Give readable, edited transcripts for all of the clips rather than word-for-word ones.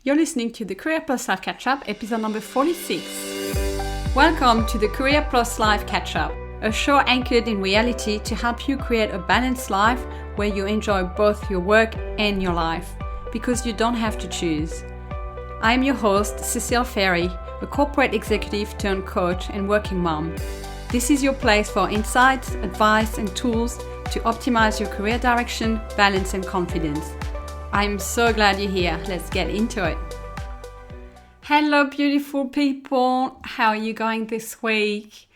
You're listening to the Career Plus Life Catch-Up, episode number 46. Welcome to the Career Plus Life Catch-Up, a show anchored in reality to help you create a balanced life where you enjoy both your work and your life, because you don't have to choose. I am your host, Cecile Ferry, a corporate executive turned coach and working mom. This is your place for insights, advice, and tools to optimize your career direction, balance, and confidence. I'm so glad you're here. Let's get into it. Hello, beautiful people. How are you going this week?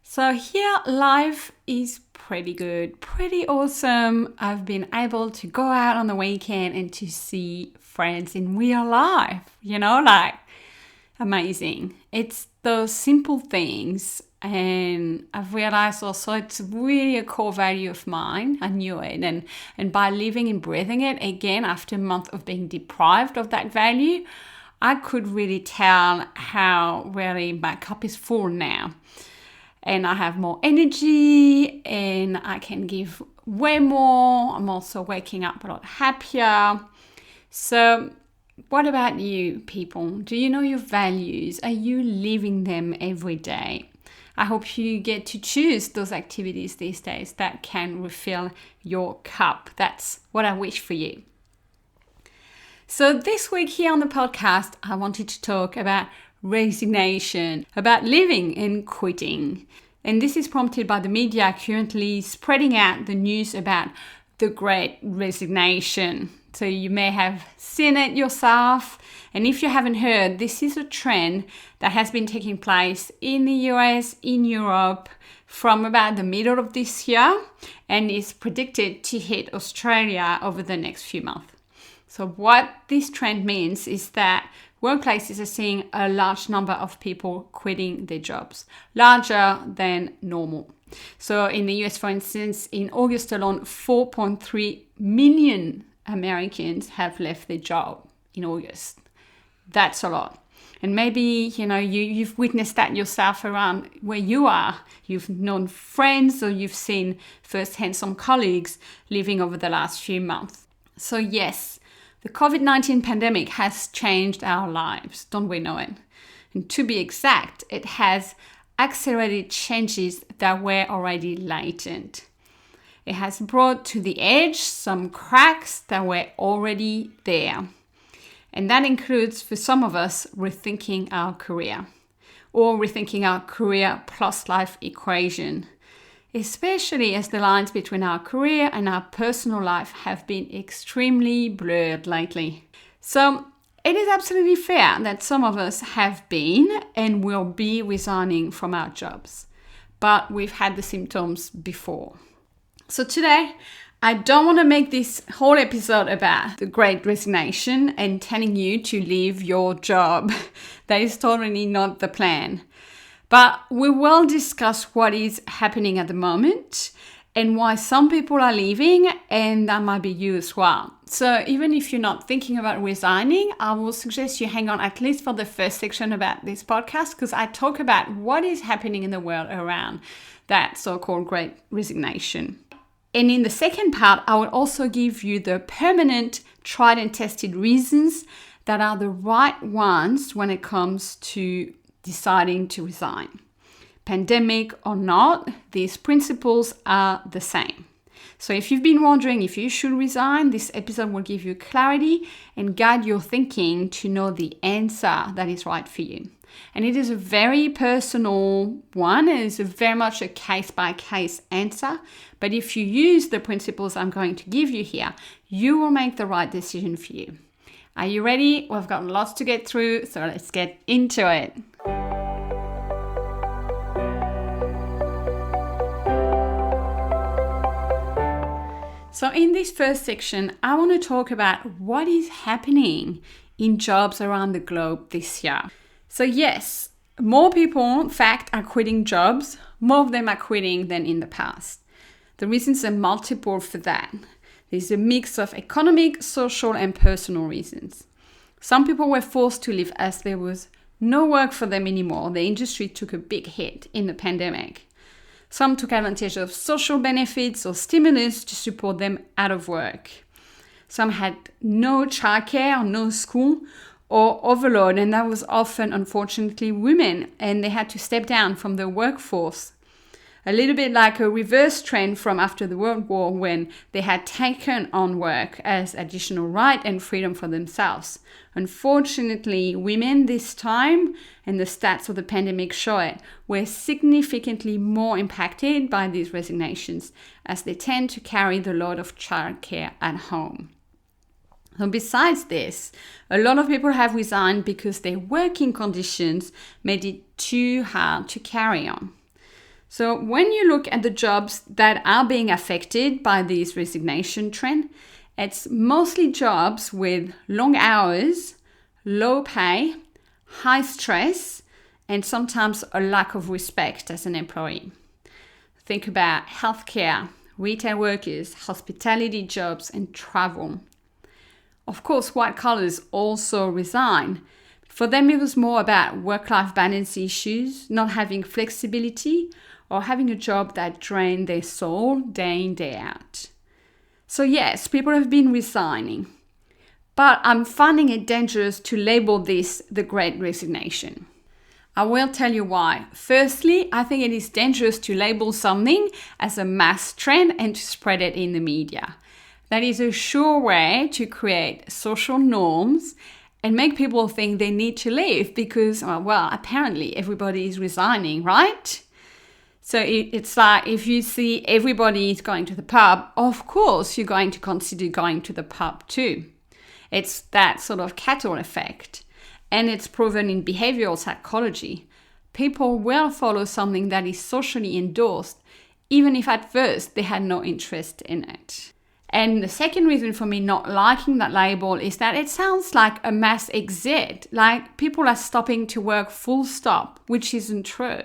So here, life is pretty good, pretty awesome. I've been able to go out on the weekend and to see friends in real life, amazing. It's those simple things. And I've realized also it's really a core value of mine. I knew it. And by living and breathing it, again, after a month of being deprived of that value, I could really tell how really my cup is full now. And I have more energy and I can give way more. I'm also waking up a lot happier. So what about you, people? Do you know your values? Are you living them every day? I hope you get to choose those activities these days that can refill your cup. That's what I wish for you. So this week here on the podcast, I wanted to talk about resignation, about living and quitting. And this is prompted by the media currently spreading out the news about the Great Resignation. So you may have seen it yourself. And if you haven't heard, this is a trend that has been taking place in the US, in Europe, from about the middle of this year and is predicted to hit Australia over the next few months. So what this trend means is that workplaces are seeing a large number of people quitting their jobs, larger than normal. So in the US, for instance, in August alone, 4.3 million Americans have left their job in August. That's a lot. And maybe, you've witnessed that yourself around where you are. You've known friends or you've seen firsthand some colleagues leaving over the last few months. So yes, the COVID-19 pandemic has changed our lives, don't we know it? And to be exact, it has accelerated changes that were already latent. It has brought to the edge some cracks that were already there. And that includes, for some of us, rethinking our career or rethinking our career plus life equation, especially as the lines between our career and our personal life have been extremely blurred lately. So it is absolutely fair that some of us have been and will be resigning from our jobs, but we've had the symptoms before. So today, I don't want to make this whole episode about the Great Resignation and telling you to leave your job. That is totally not the plan. But we will discuss what is happening at the moment and why some people are leaving, and that might be you as well. So even if you're not thinking about resigning, I will suggest you hang on at least for the first section about this podcast, because I talk about what is happening in the world around that so-called Great Resignation. And in the second part, I will also give you the permanent, tried and tested reasons that are the right ones when it comes to deciding to resign. Pandemic or not, these principles are the same. So if you've been wondering if you should resign, this episode will give you clarity and guide your thinking to know the answer that is right for you. And it is a very personal one. It is very much a case-by-case answer. But if you use the principles I'm going to give you here, you will make the right decision for you. Are you ready? We've got lots to get through, so let's get into it. So in this first section, I want to talk about what is happening in jobs around the globe this year. So yes, more people, in fact, are quitting jobs. More of them are quitting than in the past. The reasons are multiple for that. There's a mix of economic, social, and personal reasons. Some people were forced to leave as there was no work for them anymore. The industry took a big hit in the pandemic. Some took advantage of social benefits or stimulus to support them out of work. Some had no childcare or no school, or overload, and that was often, unfortunately, women, and they had to step down from the workforce. A little bit like a reverse trend from after the World War, when they had taken on work as additional right and freedom for themselves. Unfortunately, women this time, and the stats of the pandemic show it, were significantly more impacted by these resignations, as they tend to carry the load of childcare at home. So besides this, a lot of people have resigned because their working conditions made it too hard to carry on. So when you look at the jobs that are being affected by this resignation trend, it's mostly jobs with long hours, low pay, high stress, and sometimes a lack of respect as an employee. Think about healthcare, retail workers, hospitality jobs, and travel. Of course, white collars also resign. For them, it was more about work-life balance issues, not having flexibility, or having a job that drained their soul day in, day out. So yes, people have been resigning. But I'm finding it dangerous to label this the Great Resignation. I will tell you why. Firstly, I think it is dangerous to label something as a mass trend and to spread it in the media. That is a sure way to create social norms and make people think they need to leave because, well, apparently everybody is resigning, right? So it's like if you see everybody is going to the pub, of course you're going to consider going to the pub too. It's that sort of cattle effect. And it's proven in behavioral psychology. People will follow something that is socially endorsed, even if at first they had no interest in it. And the second reason for me not liking that label is that it sounds like a mass exit, like people are stopping to work full stop, which isn't true.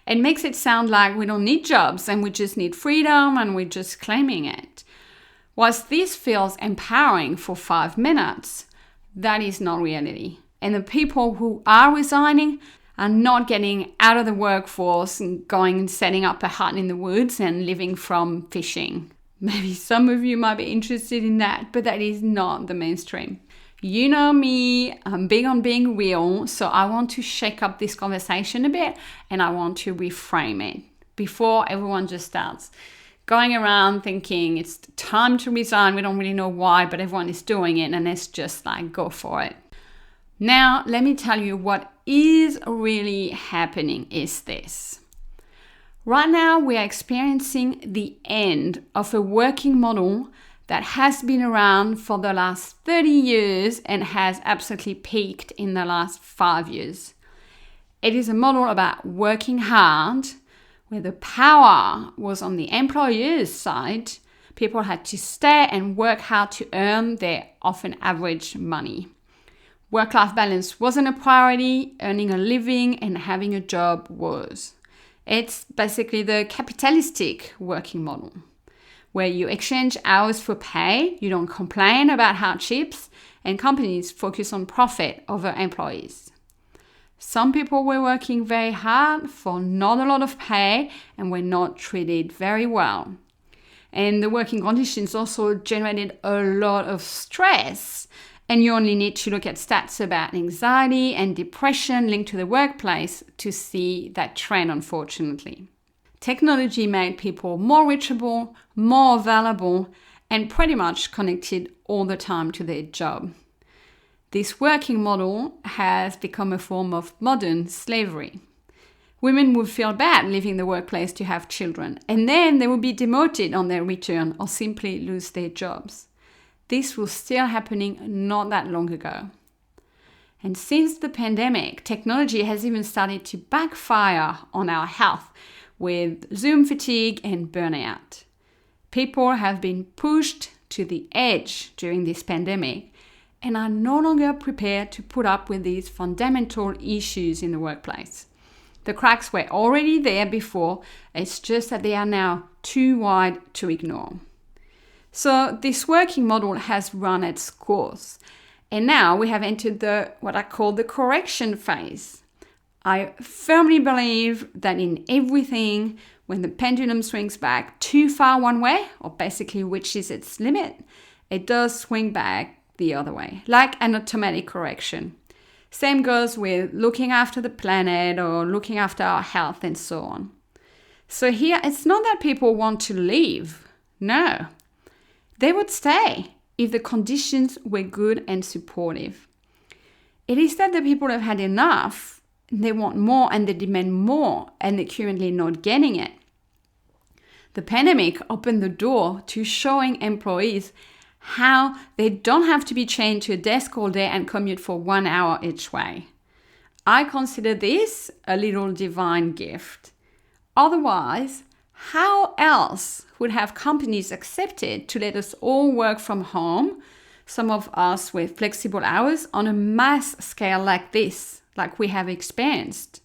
It makes it sound like we don't need jobs and we just need freedom and we're just claiming it. Whilst this feels empowering for 5 minutes, that is not reality. And the people who are resigning are not getting out of the workforce and going and setting up a hut in the woods and living from fishing. Maybe some of you might be interested in that, but that is not the mainstream. You know me, I'm big on being real, so I want to shake up this conversation a bit and I want to reframe it before everyone just starts going around thinking it's time to resign. We don't really know why, but everyone is doing it and let's just go for it. Now, let me tell you what is really happening is this. Right now, we are experiencing the end of a working model that has been around for the last 30 years and has absolutely peaked in the last 5 years. It is a model about working hard, where the power was on the employer's side. People had to stay and work hard to earn their often average money. Work-life balance wasn't a priority, earning a living and having a job was. It's basically the capitalistic working model, where you exchange hours for pay, you don't complain about hardships, and companies focus on profit over employees. Some people were working very hard for not a lot of pay and were not treated very well. And the working conditions also generated a lot of stress. And you only need to look at stats about anxiety and depression linked to the workplace to see that trend, unfortunately. Technology made people more reachable, more available, and pretty much connected all the time to their job. This working model has become a form of modern slavery. Women would feel bad leaving the workplace to have children, and then they would be demoted on their return or simply lose their jobs. This was still happening not that long ago. And since the pandemic, technology has even started to backfire on our health with Zoom fatigue and burnout. People have been pushed to the edge during this pandemic and are no longer prepared to put up with these fundamental issues in the workplace. The cracks were already there before, it's just that they are now too wide to ignore. So this working model has run its course. And now we have entered what I call the correction phase. I firmly believe that in everything, when the pendulum swings back too far one way, or basically reaches its limit, it does swing back the other way, like an automatic correction. Same goes with looking after the planet or looking after our health and so on. So here, it's not that people want to leave. No, they would stay if the conditions were good and supportive. It is that the people have had enough, they want more and they demand more, and they're currently not getting it. The pandemic opened the door to showing employees how they don't have to be chained to a desk all day and commute for 1 hour each way. I consider this a little divine gift. Otherwise, how else would have companies accepted to let us all work from home, some of us with flexible hours, on a mass scale like this, like we have experienced?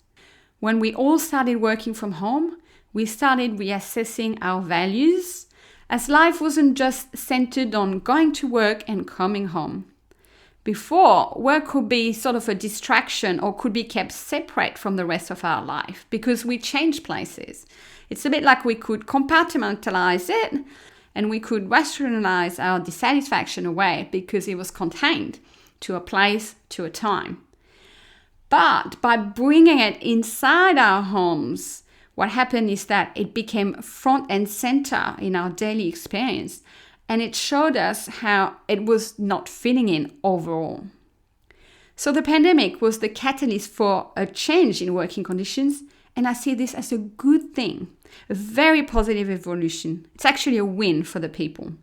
When we all started working from home, we started reassessing our values, as life wasn't just centered on going to work and coming home. Before, work could be sort of a distraction or could be kept separate from the rest of our life because we changed places. It's a bit like we could compartmentalize it and we could rationalize our dissatisfaction away because it was contained to a place, to a time. But by bringing it inside our homes, what happened is that it became front and center in our daily experience, and it showed us how it was not fitting in overall. So the pandemic was the catalyst for a change in working conditions, and I see this as a good thing, a very positive evolution. It's actually a win for the people,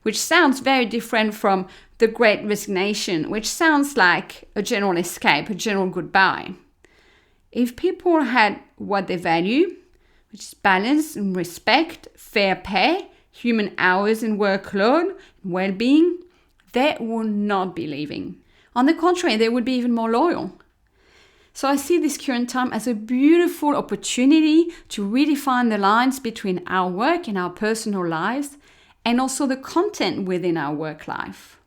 which sounds very different from the Great Resignation, which sounds like a general escape, a general goodbye. If people had what they value, which is balance and respect, fair pay, human hours and workload, well-being, they would not be leaving. On the contrary, they would be even more loyal. So I see this current time as a beautiful opportunity to redefine the lines between our work and our personal lives, and also the content within our work life.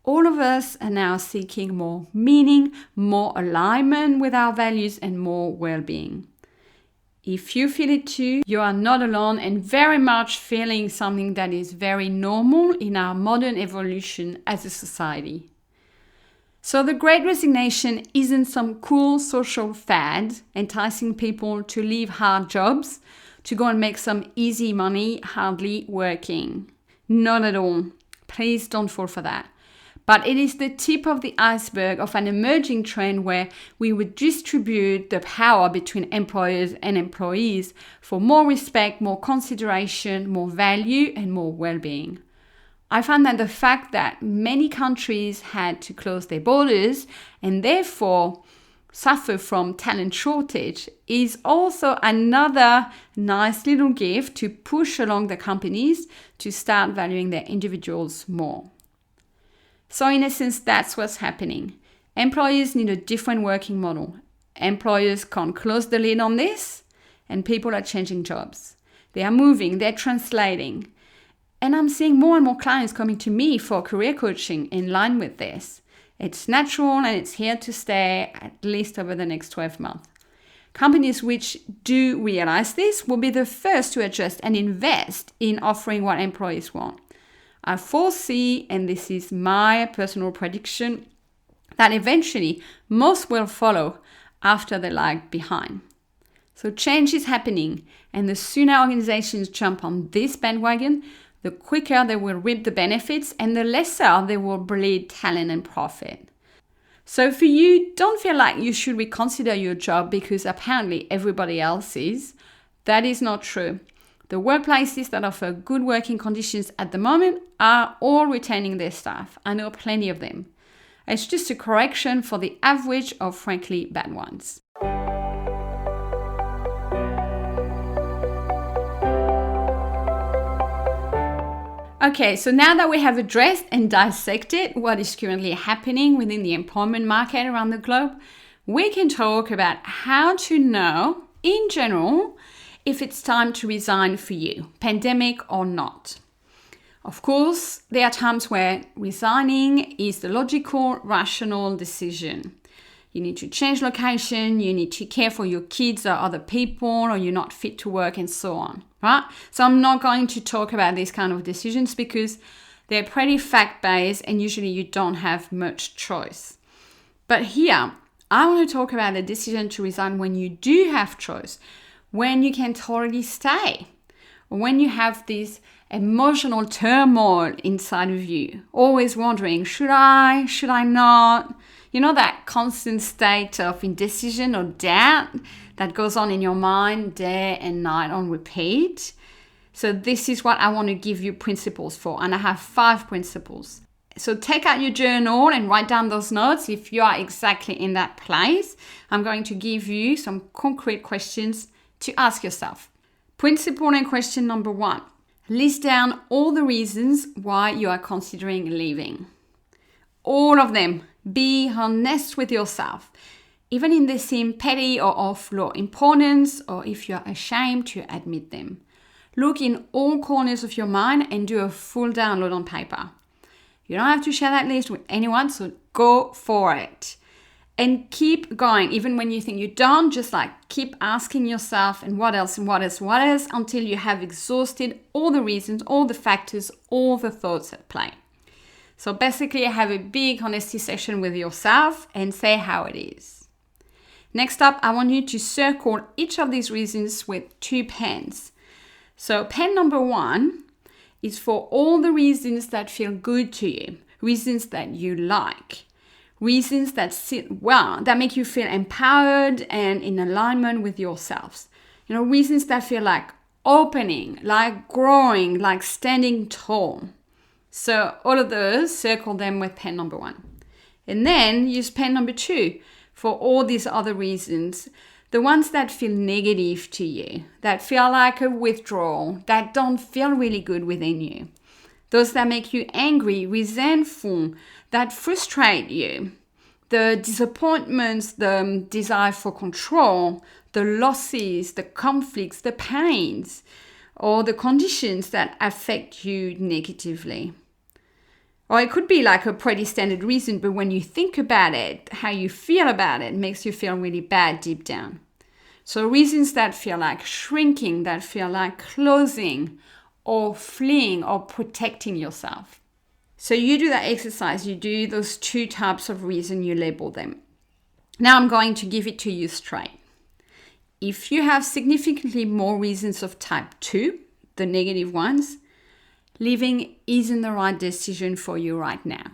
All of us are now seeking more meaning, more alignment with our values, and more well-being. If you feel it too, you are not alone and very much feeling something that is very normal in our modern evolution as a society. So the Great Resignation isn't some cool social fad enticing people to leave hard jobs to go and make some easy money hardly working. Not at all. Please don't fall for that. But it is the tip of the iceberg of an emerging trend where we would distribute the power between employers and employees for more respect, more consideration, more value, and more well-being. I found that the fact that many countries had to close their borders and therefore suffer from talent shortage is also another nice little gift to push along the companies to start valuing their individuals more. So in essence, that's what's happening. Employees need a different working model. Employers can't close the lid on this, and people are changing jobs. They are moving, they're translating. And I'm seeing more and more clients coming to me for career coaching in line with this. It's natural and it's here to stay at least over the next 12 months. Companies which do realize this will be the first to adjust and invest in offering what employees want. I foresee, and this is my personal prediction, that eventually most will follow after they lag behind. So change is happening, and the sooner organizations jump on this bandwagon, the quicker they will reap the benefits and the lesser they will bleed talent and profit. So for you, don't feel like you should reconsider your job because apparently everybody else is. That is not true. The workplaces that offer good working conditions at the moment are all retaining their staff. I know plenty of them. It's just a correction for the average of frankly bad ones. Okay, so now that we have addressed and dissected what is currently happening within the employment market around the globe, we can talk about how to know, in general, if it's time to resign for you, pandemic or not. Of course, there are times where resigning is the logical, rational decision. You need to change location, you need to care for your kids or other people, or you're not fit to work and so on, right? So I'm not going to talk about these kind of decisions because They're pretty fact-based and usually you don't have much choice. But here, I want to talk about a decision to resign when you do have choice, when you can totally stay, or when you have this emotional turmoil inside of you, always wondering, should I not? You know, that constant state of indecision or doubt that goes on in your mind day and night on repeat. So this is what I want to give you principles for, and I have 5 principles. So take out your journal and write down those notes if you are exactly in that place. I'm going to give you some concrete questions to ask yourself. Principle and question number 1. List down all the reasons why you are considering leaving. All of them. Be honest with yourself. Even if they seem petty or of low importance, or if you are ashamed to admit them. Look in all corners of your mind and do a full download on paper. You don't have to share that list with anyone, so go for it. And keep going, even when you think you don't, just keep asking yourself, and what else, until you have exhausted all the reasons, all the factors, all the thoughts at play. So basically, have a big honesty session with yourself and say how it is. Next up, I want you to circle each of these reasons with 2 pens. So pen number 1 is for all the reasons that feel good to you, reasons that you like. Reasons that sit well, that make you feel empowered and in alignment with yourselves. Reasons that feel like opening, like growing, like standing tall. So all of those, circle them with pen number 1. And then use pen number 2 for all these other reasons. The ones that feel negative to you, that feel like a withdrawal, that don't feel really good within you. Those that make you angry, resentful, that frustrate you. The disappointments, the desire for control, the losses, the conflicts, the pains, or the conditions that affect you negatively. Or it could be like a pretty standard reason, but when you think about it, how you feel about it makes you feel really bad deep down. So reasons that feel like shrinking, that feel like closing, or fleeing, or protecting yourself. So you do that exercise, you do those 2 types of reason, you label them. Now I'm going to give it to you straight. If you have significantly more reasons of type 2, the negative ones, leaving isn't the right decision for you right now.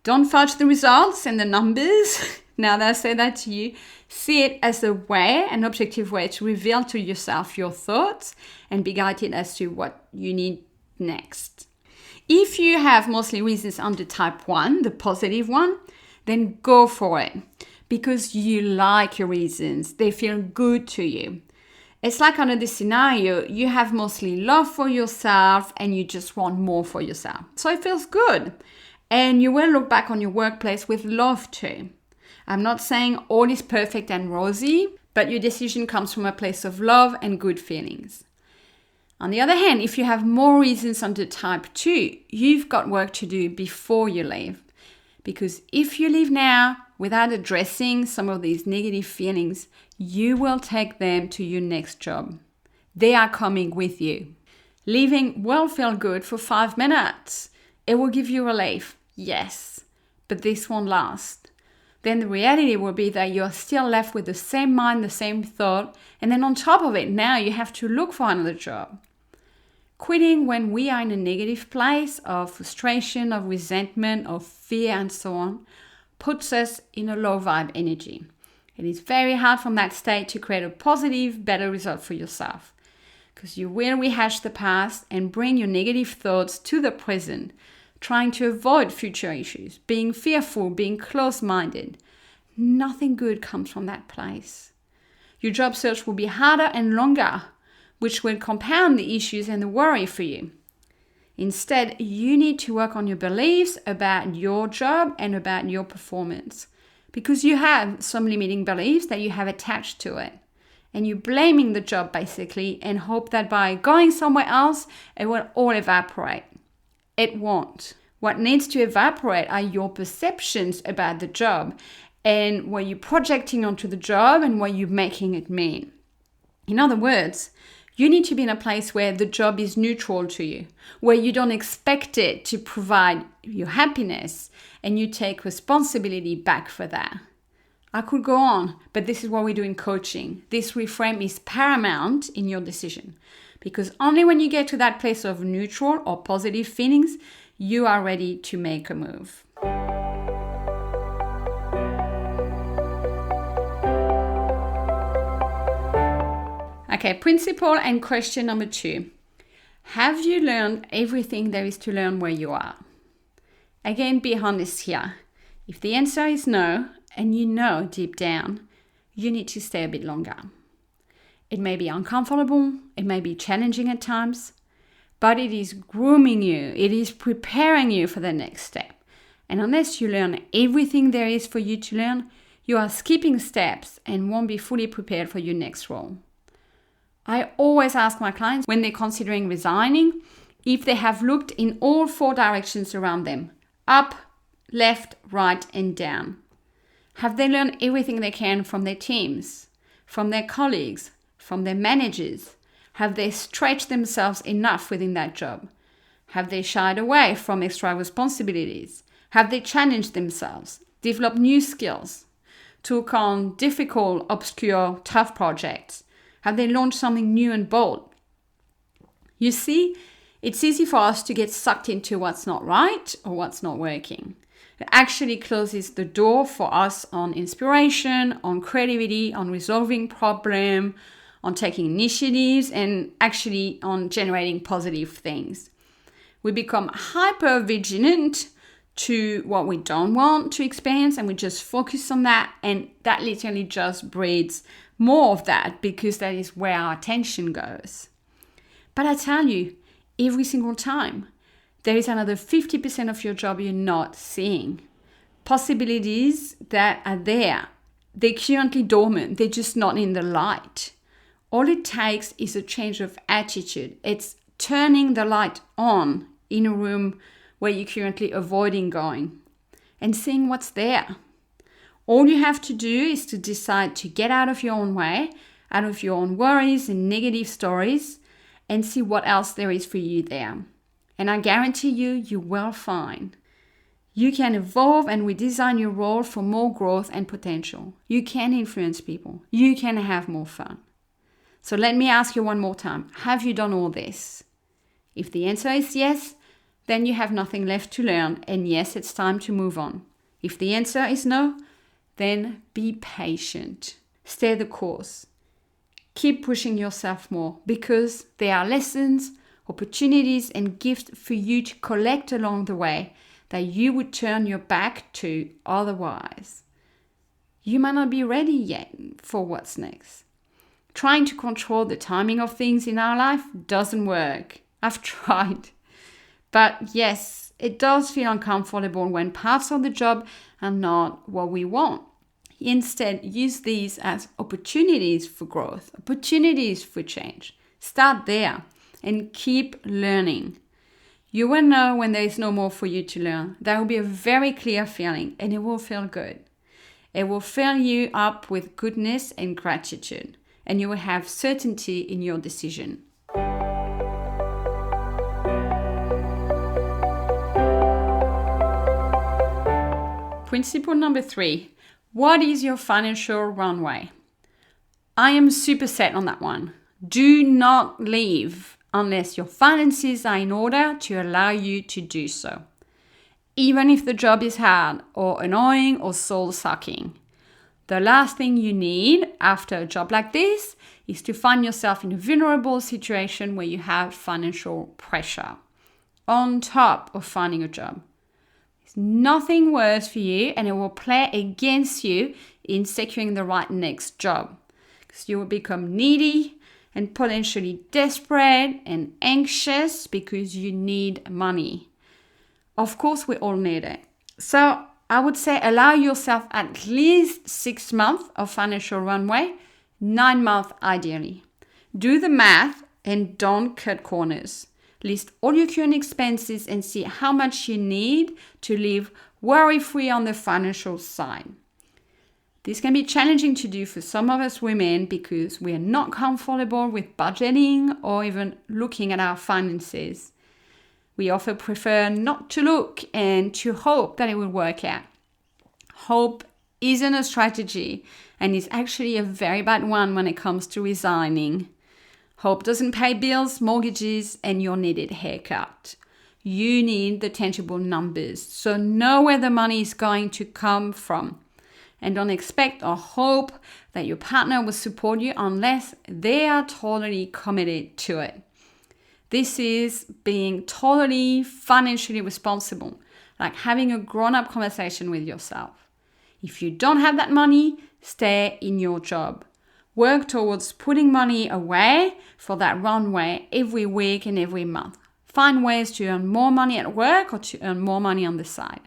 Don't fudge the results and the numbers. Now that I say that to you, see it as a way, an objective way to reveal to yourself your thoughts and be guided as to what you need next. If you have mostly reasons under type 1, the positive one, then go for it because you like your reasons. They feel good to you. It's like under this scenario, you have mostly love for yourself and you just want more for yourself. So it feels good. And you will look back on your workplace with love too. I'm not saying all is perfect and rosy, but your decision comes from a place of love and good feelings. On the other hand, if you have more reasons under type 2, you've got work to do before you leave. Because if you leave now without addressing some of these negative feelings, you will take them to your next job. They are coming with you. Leaving will feel good for 5 minutes. It will give you relief, yes, but this won't last. Then the reality will be that you're still left with the same mind, the same thought, and then on top of it, now you have to look for another job. Quitting when we are in a negative place of frustration, of resentment, of fear, and so on, puts us in a low vibe energy. It is very hard from that state to create a positive, better result for yourself because you will rehash the past and bring your negative thoughts to the present, trying to avoid future issues, being fearful, being close-minded. Nothing good comes from that place. Your job search will be harder and longer, which will compound the issues and the worry for you. Instead, you need to work on your beliefs about your job and about your performance because you have some limiting beliefs that you have attached to it. And you're blaming the job basically and hope that by going somewhere else, it will all evaporate. It won't. What needs to evaporate are your perceptions about the job and what you're projecting onto the job and what you're making it mean. In other words, You need to be in a place where the job is neutral to you, where you don't expect it to provide your happiness and you take responsibility back for that. I could go on, but this is what we do in coaching. This reframe is paramount in your decision because only when you get to that place of neutral or positive feelings, you are ready to make a move. Okay, principle and question number 2. Have you learned everything there is to learn where you are? Again, be honest here. If the answer is no, and you know deep down, you need to stay a bit longer. It may be uncomfortable, it may be challenging at times, but it is grooming you, it is preparing you for the next step. And unless you learn everything there is for you to learn, you are skipping steps and won't be fully prepared for your next role. I always ask my clients when they're considering resigning if they have looked in all 4 directions around them: up, left, right, and down. Have they learned everything they can from their teams, from their colleagues, from their managers? Have they stretched themselves enough within that job? Have they shied away from extra responsibilities? Have they challenged themselves, developed new skills, took on difficult, obscure, tough projects? Have they launched something new and bold? You see, it's easy for us to get sucked into what's not right or what's not working. It actually closes the door for us on inspiration, on creativity, on resolving problems, on taking initiatives, and actually on generating positive things. We become hyper vigilant to what we don't want to experience, and we just focus on that, and that literally just breeds more of that because that is where our attention goes. But I tell you, every single time, there is another 50% of your job you're not seeing. Possibilities that are there. They're currently dormant. They're just not in the light. All it takes is a change of attitude. It's turning the light on in a room where you're currently avoiding going and seeing what's there. All you have to do is to decide to get out of your own way, out of your own worries and negative stories, and see what else there is for you there. And I guarantee you will find. You can evolve and redesign your role for more growth and potential. You can influence people. You can have more fun. So let me ask you one more time. Have you done all this? If the answer is yes, then you have nothing left to learn, and yes, it's time to move on. If the answer is no, then be patient. Stay the course. Keep pushing yourself more because there are lessons, opportunities, and gifts for you to collect along the way that you would turn your back to otherwise. You might not be ready yet for what's next. Trying to control the timing of things in our life doesn't work. I've tried. But yes, it does feel uncomfortable when parts of the job are not what we want. Instead, use these as opportunities for growth, opportunities for change. Start there and keep learning. You will know when there is no more for you to learn. That will be a very clear feeling, and it will feel good. It will fill you up with goodness and gratitude, and you will have certainty in your decision. Principle number 3. What is your financial runway? I am super set on that one. Do not leave unless your finances are in order to allow you to do so. Even if the job is hard or annoying or soul-sucking. The last thing you need after a job like this is to find yourself in a vulnerable situation where you have financial pressure on top of finding a job. There's nothing worse for you, and it will play against you in securing the right next job. Because you will become needy and potentially desperate and anxious because you need money. Of course, we all need it. So I would say allow yourself at least 6 months of financial runway, 9 months ideally. Do the math and don't cut corners. List all your current expenses and see how much you need to live worry-free on the financial side. This can be challenging to do for some of us women because we are not comfortable with budgeting or even looking at our finances. We often prefer not to look and to hope that it will work out. Hope isn't a strategy and is actually a very bad one when it comes to resigning. Hope doesn't pay bills, mortgages, and your needed haircut. You need the tangible numbers, so know where the money is going to come from. And don't expect or hope that your partner will support you unless they are totally committed to it. This is being totally financially responsible, like having a grown-up conversation with yourself. If you don't have that money, stay in your job. Work towards putting money away for that runway every week and every month. Find ways to earn more money at work or to earn more money on the side.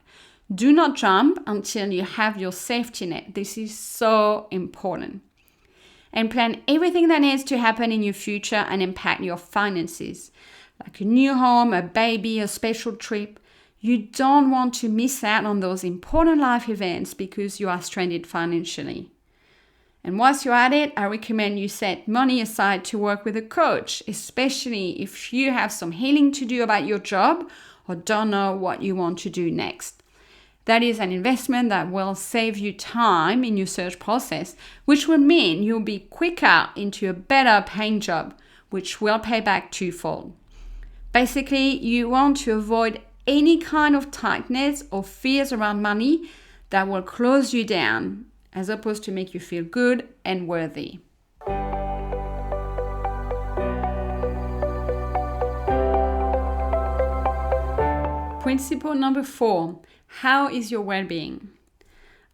Do not jump until you have your safety net. This is so important. And plan everything that needs to happen in your future and impact your finances, like a new home, a baby, a special trip. You don't want to miss out on those important life events because you are stranded financially. And once you're at it, I recommend you set money aside to work with a coach, especially if you have some healing to do about your job or don't know what you want to do next. That is an investment that will save you time in your search process, which will mean you'll be quicker into a better paying job, which will pay back twofold. Basically, you want to avoid any kind of tightness or fears around money that will close you down, as opposed to make you feel good and worthy. Principle number 4. How is your well-being?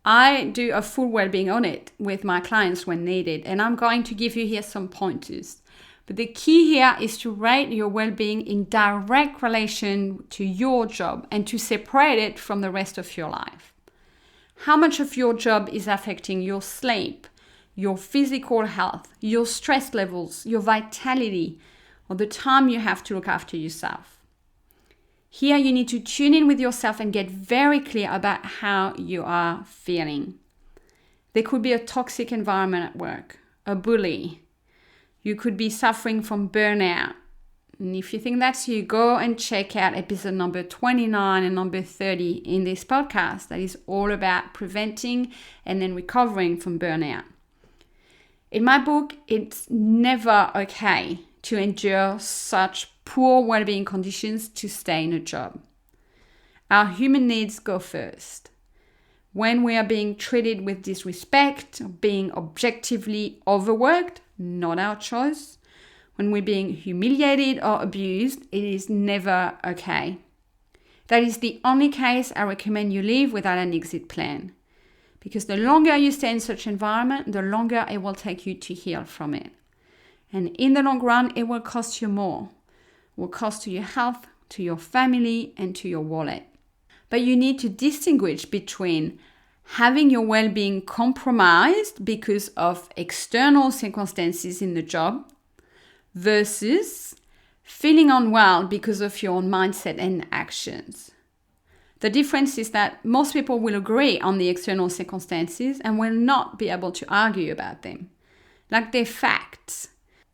I do a full well-being audit with my clients when needed, and I'm going to give you here some pointers. But the key here is to rate your well-being in direct relation to your job and to separate it from the rest of your life. How much of your job is affecting your sleep, your physical health, your stress levels, your vitality, or the time you have to look after yourself? Here you need to tune in with yourself and get very clear about how you are feeling. There could be a toxic environment at work, a bully. You could be suffering from burnout. And if you think that's you, go and check out episode number 29 and number 30 in this podcast that is all about preventing and then recovering from burnout. In my book, it's never okay to endure such poor well-being conditions to stay in a job. Our human needs go first. When we are being treated with disrespect, being objectively overworked, not our choice. When we're being humiliated or abused, it is never okay. That is the only case I recommend you leave without an exit plan. Because the longer you stay in such environment, the longer it will take you to heal from it. And in the long run, it will cost you more. It will cost to your health, to your family, and to your wallet. But you need to distinguish between having your well-being compromised because of external circumstances in the job versus feeling unwell because of your own mindset and actions. The difference is that most people will agree on the external circumstances and will not be able to argue about them, like they're facts.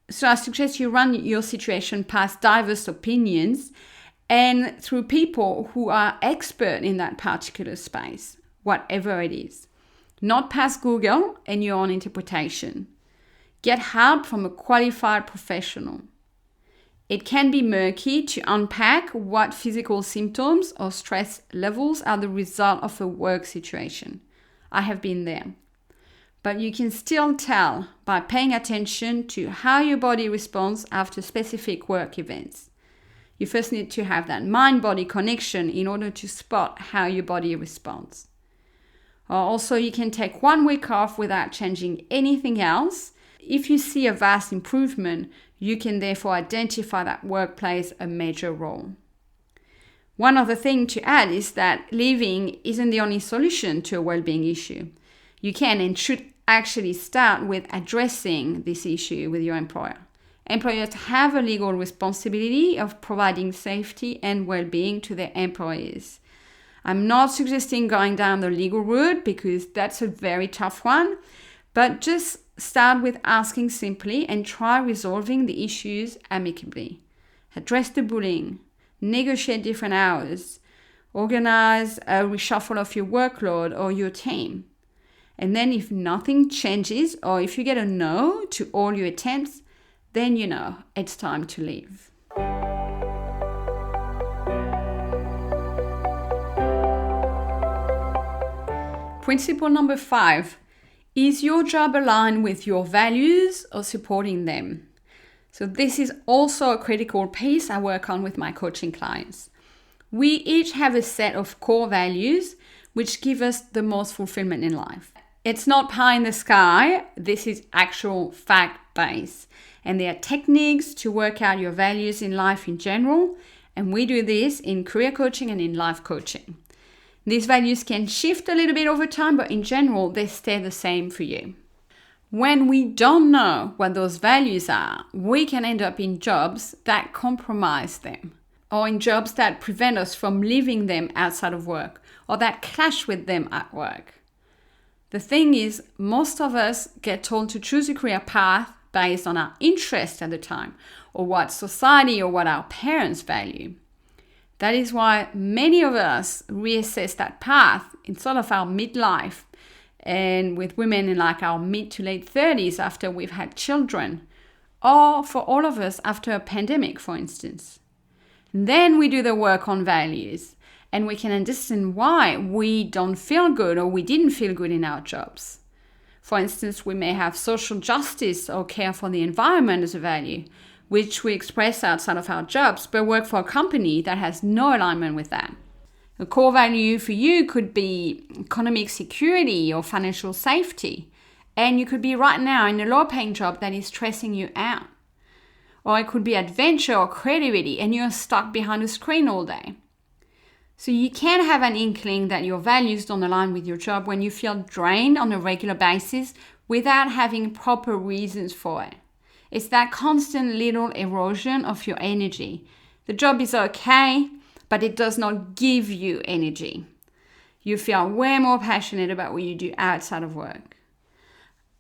So I suggest you run your situation past diverse opinions and through people who are expert in that particular space, whatever it is. Not past Google and your own interpretation. Get help from a qualified professional. It can be murky to unpack what physical symptoms or stress levels are the result of a work situation. I have been there. But you can still tell by paying attention to how your body responds after specific work events. You first need to have that mind-body connection in order to spot how your body responds. Also, you can take 1 week off without changing anything else. If you see a vast improvement, you can therefore identify that work plays a major role. One other thing to add is that leaving isn't the only solution to a well-being issue. You can and should actually start with addressing this issue with your employer. Employers have a legal responsibility of providing safety and well-being to their employees. I'm not suggesting going down the legal route because that's a very tough one, but just start with asking simply and try resolving the issues amicably. Address the bullying, negotiate different hours, organize a reshuffle of your workload or your team. And then if nothing changes or if you get a no to all your attempts, then you know it's time to leave. Principle number 5. Is your job aligned with your values or supporting them? So this is also a critical piece I work on with my coaching clients. We each have a set of core values which give us the most fulfillment in life. It's not pie in the sky, this is actual fact-based. And there are techniques to work out your values in life in general, and we do this in career coaching and in life coaching. These values can shift a little bit over time, but in general, they stay the same for you. When we don't know what those values are, we can end up in jobs that compromise them, or in jobs that prevent us from living them outside of work, or that clash with them at work. The thing is, most of us get told to choose a career path based on our interest at the time, or what society or what our parents value. That is why many of us reassess that path in sort of our midlife, and with women in like our mid to late 30s after we've had children, or for all of us after a pandemic, for instance. Then we do the work on values, and we can understand why we don't feel good or we didn't feel good in our jobs. For instance, we may have social justice or care for the environment as a value, which we express outside of our jobs, but work for a company that has no alignment with that. A core value for you could be economic security or financial safety, and you could be right now in a low-paying job that is stressing you out. Or it could be adventure or creativity, and you're stuck behind a screen all day. So you can have an inkling that your values don't align with your job when you feel drained on a regular basis without having proper reasons for it. It's that constant little erosion of your energy. The job is okay, but it does not give you energy. You feel way more passionate about what you do outside of work.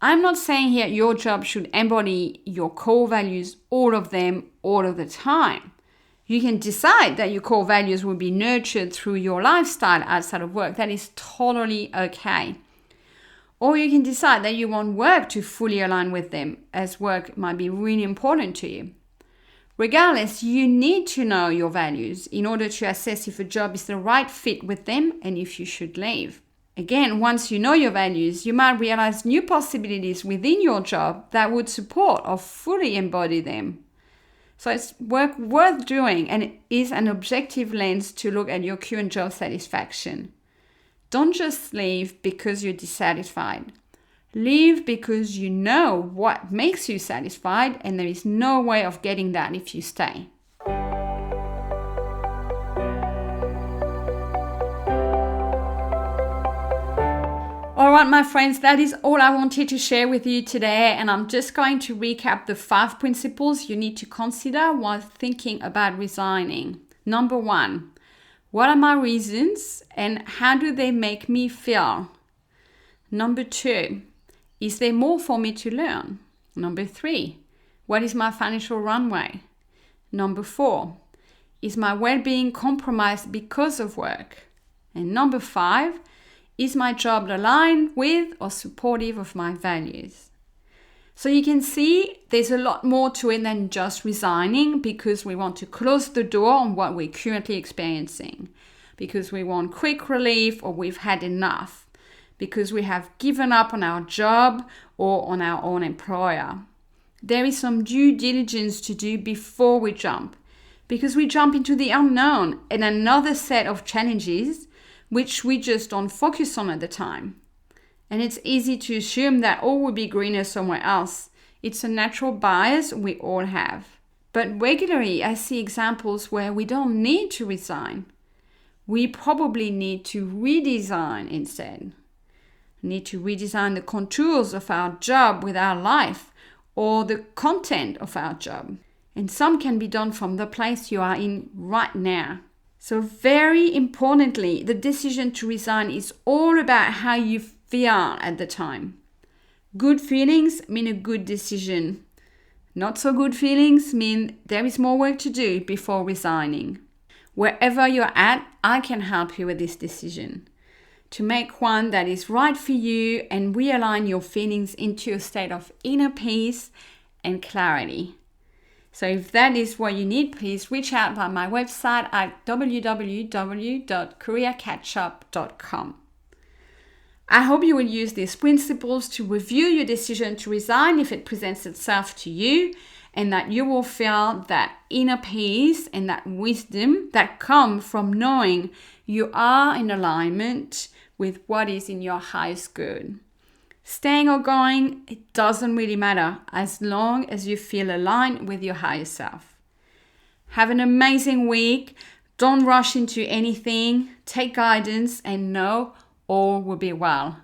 I'm not saying here your job should embody your core values, all of them, all of the time. You can decide that your core values will be nurtured through your lifestyle outside of work. That is totally okay. Or you can decide that you want work to fully align with them, as work might be really important to you. Regardless, you need to know your values in order to assess if a job is the right fit with them and if you should leave. Again, once you know your values, you might realize new possibilities within your job that would support or fully embody them. So it's work worth doing, and it is an objective lens to look at your current job satisfaction. Don't just leave because you're dissatisfied. Leave because you know what makes you satisfied, and there is no way of getting that if you stay. All right, my friends, that is all I wanted to share with you today. And I'm just going to recap the 5 principles you need to consider while thinking about resigning. Number 1, what are my reasons and how do they make me feel? Number 2, is there more for me to learn? Number 3, what is my financial runway? Number 4, is my well-being compromised because of work? And number 5, is my job aligned with or supportive of my values? So you can see there's a lot more to it than just resigning, because we want to close the door on what we're currently experiencing, because we want quick relief or we've had enough, because we have given up on our job or on our own employer. There is some due diligence to do before we jump, because we jump into the unknown and another set of challenges which we just don't focus on at the time. And it's easy to assume that all will be greener somewhere else. It's a natural bias we all have. But regularly I see examples where we don't need to resign. We probably need to redesign instead. We need to redesign the contours of our job with our life, or the content of our job. And some can be done from the place you are in right now. So very importantly, the decision to resign is all about how you feel at the time. Good feelings mean a good decision. Not so good feelings mean there is more work to do before resigning. Wherever you're at, I can help you with this decision to make one that is right for you and realign your feelings into a state of inner peace and clarity. So if that is what you need, please reach out by my website at www.careercatchup.com. I hope you will use these principles to review your decision to resign if it presents itself to you, and that you will feel that inner peace and that wisdom that come from knowing you are in alignment with what is in your highest good. Staying or going, it doesn't really matter as long as you feel aligned with your higher self. Have an amazing week. Don't rush into anything. Take guidance and know all will be well.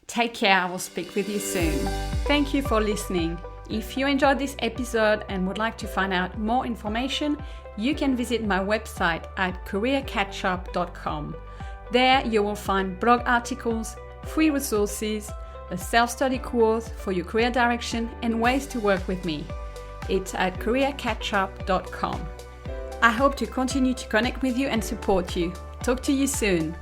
Take care. I will speak with you soon. Thank you for listening. If you enjoyed this episode and would like to find out more information, you can visit my website at careercatchup.com. There you will find blog articles, free resources, a self-study course for your career direction, and ways to work with me. It's at careercatchup.com. I hope to continue to connect with you and support you. Talk to you soon.